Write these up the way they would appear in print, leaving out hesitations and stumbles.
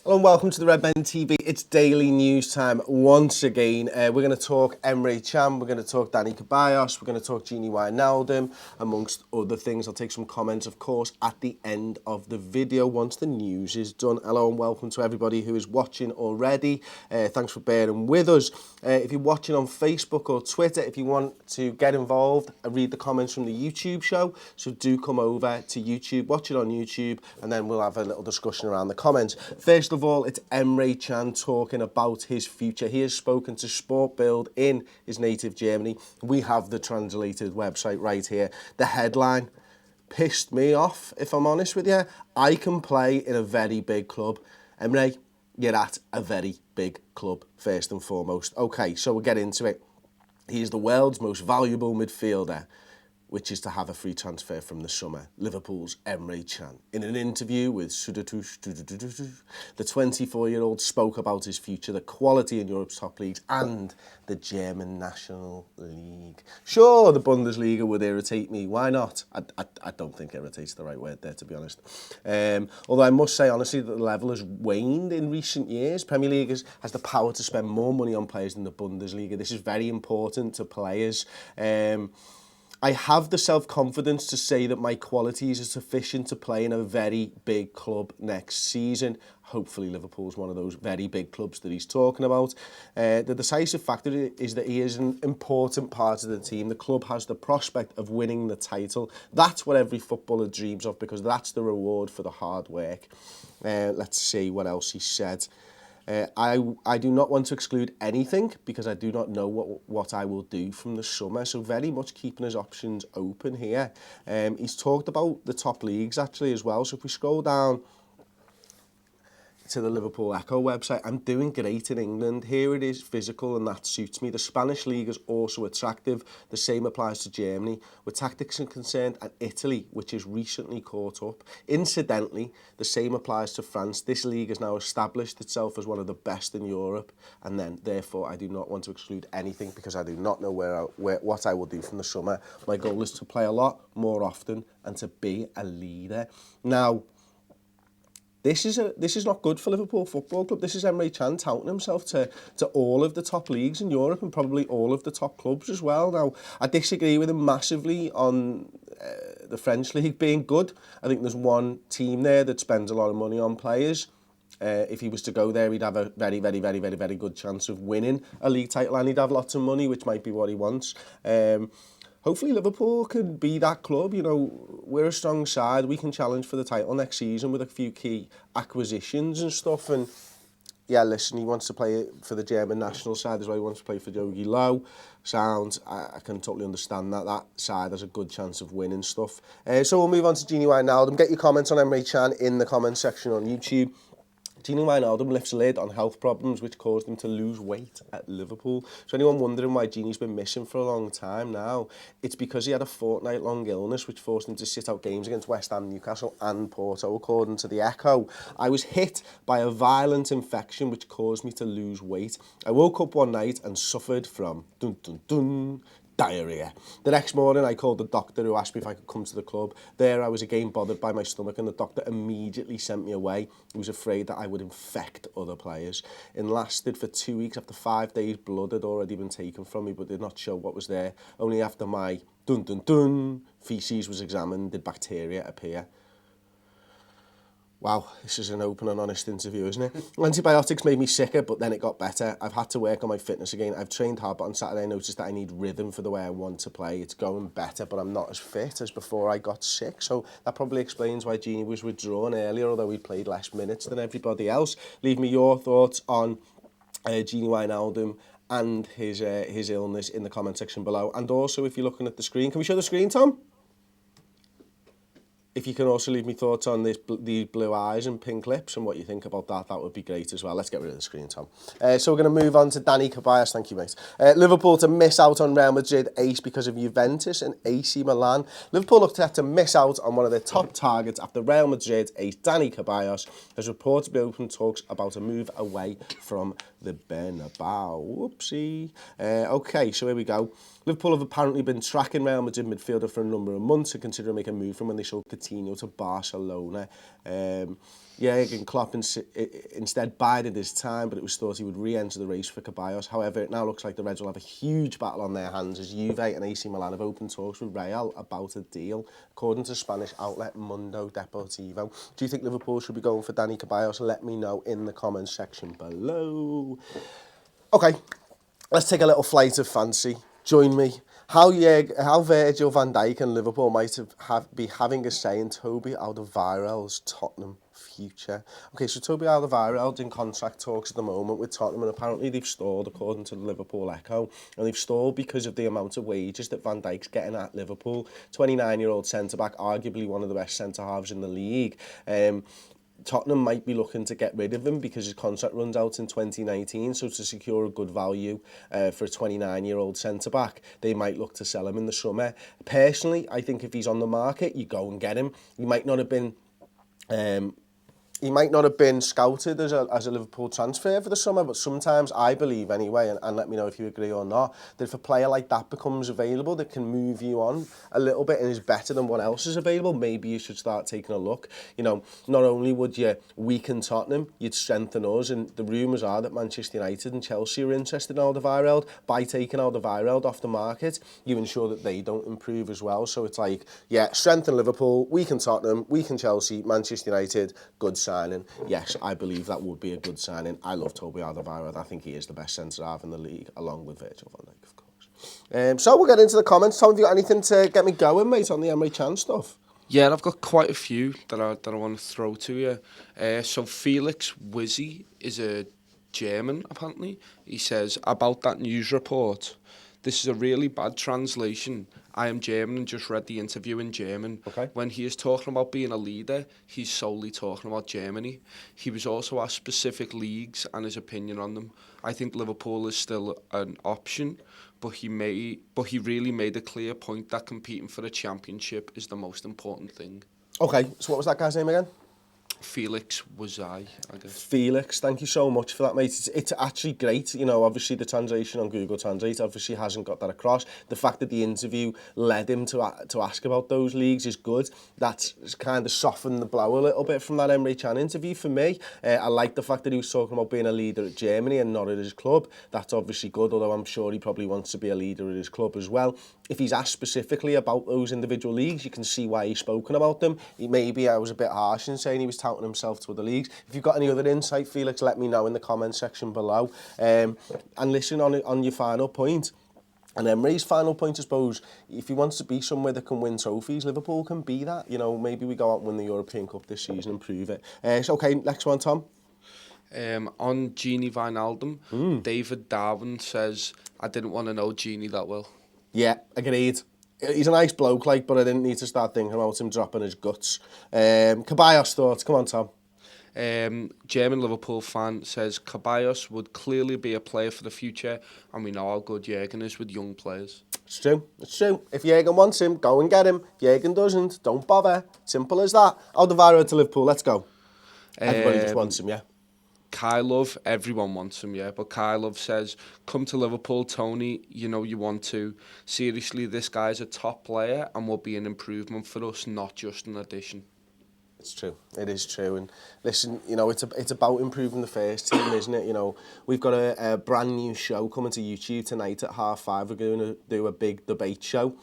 Hello and welcome to the Redmen TV. It's daily news time once again. We're going to talk Emre Can, we're going to talk Dani Ceballos, we're going to talk Gini Wijnaldum, amongst other things. I'll take some comments, of course, at the end of the video once the news is done. Hello and welcome to everybody who is watching already. Thanks for bearing with us. If you're watching on Facebook or Twitter, if you want to get involved, read the comments from the YouTube show. So do come over to YouTube, watch it on YouTube, and then we'll have a little discussion around the comments. First of all, it's Emre Can talking about his future. He has spoken to Sport Bild in his native Germany. We have the translated website right here. The headline pissed me off, if I'm honest with you. I can play in a very big club. Emre, you're at a very big club, first and foremost. Okay, so we'll get into it. He is the world's most valuable midfielder, which is to have a free transfer from the summer. Liverpool's Emre Can. In an interview with Sudatush, the 24-year-old spoke about his future, the quality in Europe's top leagues, and the German National League. Sure, the Bundesliga would irritate me. Why not? I don't think irritate's the right word there, to be honest. Although I must say, honestly, that the level has waned in recent years. Premier League has the power to spend more money on players than the Bundesliga. This is very important to players. I have the self-confidence to say that my qualities are sufficient to play in a very big club next season. Hopefully Liverpool's one of those very big clubs that he's talking about. The decisive factor is that he is an important part of the team. The club has the prospect of winning the title. That's what every footballer dreams of, because that's the reward for the hard work. Let's see what else he said. I do not want to exclude anything because I do not know what I will do from the summer. So very much keeping his options open here. He's talked about the top leagues actually as well. So if we scroll down to the Liverpool Echo website, I'm doing great in England. Here it is, physical, and that suits me. The Spanish league is also attractive. The same applies to Germany. Where tactics are concerned, and Italy, which has recently caught up. Incidentally, the same applies to France. This league has now established itself as one of the best in Europe, and then therefore I do not want to exclude anything because I do not know what I will do from the summer. My goal is to play a lot more often and to be a leader. Now, This is not good for Liverpool Football Club. This is Emre Can touting himself to all of the top leagues in Europe and probably all of the top clubs as well. Now, I disagree with him massively on the French league being good. I think there's one team there that spends a lot of money on players. If he was to go there, he'd have a very, very, very, very, very good chance of winning a league title, and he'd have lots of money, which might be what he wants. Hopefully Liverpool can be that club. You know, we're a strong side. We can challenge for the title next season with a few key acquisitions and stuff. And yeah, listen, he wants to play for the German national side as well. He wants to play for Jogi Löw. Sounds, I can totally understand that. That side has a good chance of winning stuff. So we'll move on to Gini Wijnaldum. Get your comments on Emre Can in the comment section on YouTube. Gini Wijnaldum lifts a lid on health problems which caused him to lose weight at Liverpool. So anyone wondering why Gini's been missing for a long time now, it's because he had a fortnight-long illness which forced him to sit out games against West Ham, Newcastle and Porto, according to the Echo. I was hit by a violent infection which caused me to lose weight. I woke up one night and suffered from diarrhea. The next morning I called the doctor, who asked me if I could come to the club. There I was again bothered by my stomach, and the doctor immediately sent me away. He was afraid that I would infect other players. It lasted for 2 weeks. After 5 days, blood had already been taken from me but did not show what was there. Only after my feces was examined did bacteria appear. Wow, this is an open and honest interview, isn't it? Antibiotics made me sicker, but then it got better. I've had to work on my fitness again. I've trained hard, but on Saturday I noticed that I need rhythm for the way I want to play. It's going better, but I'm not as fit as before I got sick. So that probably explains why Gini was withdrawn earlier, although he played less minutes than everybody else. Leave me your thoughts on Gini Wijnaldum and his illness in the comment section below. And also, if you're looking at the screen, can we show the screen, Tom? If you can also leave me thoughts on these blue eyes and pink lips and what you think about that, that would be great as well. Let's get rid of the screen, Tom. So we're going to move on to Dani Ceballos. Thank you, mate. Liverpool to miss out on Real Madrid ace because of Juventus and AC Milan. Liverpool looked set to miss out on one of their top targets after Real Madrid ace Dani Ceballos has reportedly opened talks about a move away from the Bernabeu. Whoopsie. Okay, so here we go. Liverpool have apparently been tracking Real Madrid midfielder for a number of months and considering making a move from when they sold Coutinho to Barcelona. Jurgen Klopp instead bided his time, but it was thought he would re-enter the race for Ceballos. However, it now looks like the Reds will have a huge battle on their hands as Juve and AC Milan have opened talks with Real about a deal, according to Spanish outlet Mundo Deportivo. Do you think Liverpool should be going for Dani Ceballos? Let me know in the comments section below. Okay, let's take a little flight of fancy. Join me. How Virgil van Dijk and Liverpool might be having a say in Toby Alderweireld's Tottenham future. Okay, so Toby Alderweireld in contract talks at the moment with Tottenham, and apparently they've stalled, according to the Liverpool Echo, and they've stalled because of the amount of wages that Van Dijk's getting at Liverpool. 29-year-old centre-back, arguably one of the best centre-halves in the league. Tottenham might be looking to get rid of him because his contract runs out in 2019, so to secure a good value for a 29-year-old centre-back, they might look to sell him in the summer. Personally, I think if he's on the market, you go and get him. He might not have been scouted as a Liverpool transfer for the summer, but sometimes I believe anyway, and let me know if you agree or not, that if a player like that becomes available that can move you on a little bit and is better than what else is available, maybe you should start taking a look. You know, not only would you weaken Tottenham, you'd strengthen us, and the rumours are that Manchester United and Chelsea are interested in Alderweireld. By taking Alderweireld off the market, you ensure that they don't improve as well. So it's like, yeah, strengthen Liverpool, weaken Tottenham, weaken Chelsea, Manchester United, good signing. Yes, I believe that would be a good signing. I love Toby Alderweireld. I think he is the best centre-half in the league, along with Virgil van Dijk, of course. So we'll get into the comments. Tom, have you got anything to get me going, mate, on the Emre Can stuff? Yeah, I've got quite a few that I want to throw to you. So Felix Wizzy is a German, apparently. He says, about that news report, this is a really bad translation. I am German and just read the interview in German. Okay. When he is talking about being a leader, he's solely talking about Germany. He was also asked specific leagues and his opinion on them. I think Liverpool is still an option, but he really made a clear point that competing for a championship is the most important thing. Okay, so what was that guy's name again? Felix was I guess. Felix, thank you so much for that, mate. It's actually great. You know, obviously the translation on Google Translate obviously hasn't got that across. The fact that the interview led him to ask about those leagues is good. That's kind of softened the blow a little bit from that Emre Can interview for me. I like the fact that he was talking about being a leader at Germany and not at his club. That's obviously good, although I'm sure he probably wants to be a leader at his club as well. If he's asked specifically about those individual leagues, you can see why he's spoken about them. Maybe I was a bit harsh in saying he was touting himself to other leagues. If you've got any other insight, Felix, let me know in the comment section below. And listen, on your final point, and Emre's final point, I suppose, if he wants to be somewhere that can win trophies, Liverpool can be that. You know, maybe we go out and win the European Cup this season and prove it. So, okay, next one, Tom. On Gini Wijnaldum, David Darwin says, I didn't want to know Gini that well. Yeah, agreed. He's a nice bloke, like, but I didn't need to start thinking about him dropping his guts. Ceballos thoughts. Come on, Tom. German Liverpool fan says Ceballos would clearly be a player for the future, and we know how good Jurgen is with young players. It's true. It's true. If Jurgen wants him, go and get him. If Jurgen doesn't, don't bother. Simple as that. Alderweireld to Liverpool. Let's go. Everybody just wants him, yeah. Kylov, everyone wants him, yeah. But Kylov says, come to Liverpool, Tony, you know you want to. Seriously, this guy's a top player and will be an improvement for us, not just an addition. It's true. It is true. And listen, you know, it's about improving the first team, isn't it? You know, we've got a brand new show coming to YouTube tonight at 5:30. We're going to do a big debate show.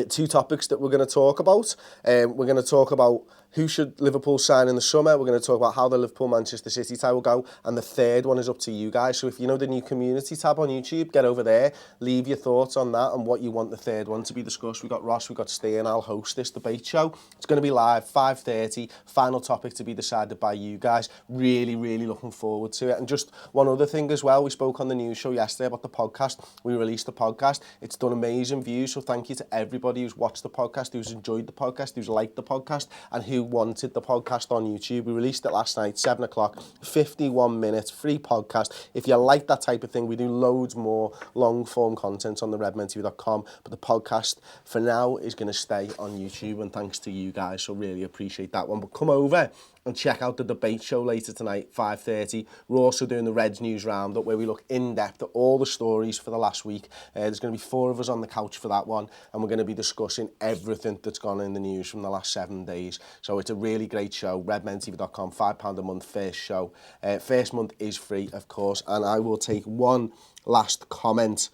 Two topics that we're going to talk about. We're going to talk about who should Liverpool sign in the summer. We're going to talk about how the Liverpool-Manchester City tie will go. And the third one is up to you guys. So if you know the new community tab on YouTube, get over there. Leave your thoughts on that and what you want the third one to be discussed. We've got Ross, we've got Steve, and I'll host this debate show. It's going to be live, 5:30. Final topic to be decided by you guys. Really, really looking forward to it. And just one other thing as well. We spoke on the news show yesterday about the podcast. We released the podcast. It's done amazing views. So thank you to everybody who's watched the podcast, who's enjoyed the podcast, who's liked the podcast, and who you wanted the podcast on YouTube, we released it last night, 7 o'clock, 51 minutes, free podcast. If you like that type of thing, we do loads more long-form content on the redmentv.com, but the podcast for now is going to stay on YouTube, and thanks to you guys, so really appreciate that one. But come over and check out the debate show later tonight, 5:30. We're also doing the Reds News Roundup, where we look in depth at all the stories for the last week. There's going to be 4 of us on the couch for that one, and we're going to be discussing everything that's gone in the news from the last 7 days. So it's a really great show. redmentv.com, £5 a month, first show. First month is free, of course, and I will take one last comment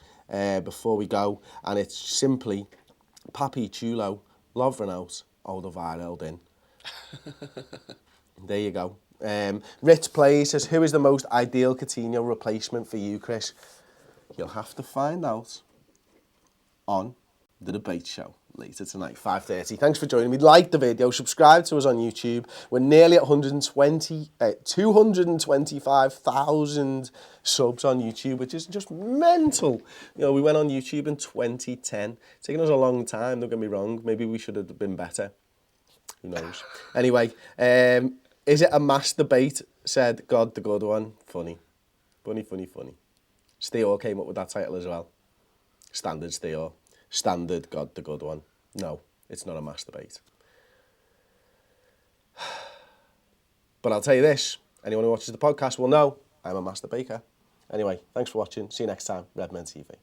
before we go, and it's simply, Papi Chulo, Lovren out, Alderweireld in. There you go. Rich Plays says, who is the most ideal Coutinho replacement for you, Chris? You'll have to find out on the debate show later tonight, 5:30. Thanks for joining me. Like the video, subscribe to us on YouTube. We're nearly at 225,000 subs on YouTube, which is just mental. You know, we went on YouTube in 2010. It's taken us a long time, don't get me wrong. Maybe we should have been better. Who knows? Anyway, is it a mass debate? Said God the Good One. Funny. Funny. Steor came up with that title as well. Standard Steor. Standard God the Good One. No, it's not a mass debate. But I'll tell you this, anyone who watches the podcast will know I'm a master baker. Anyway, thanks for watching. See you next time. Redmen TV.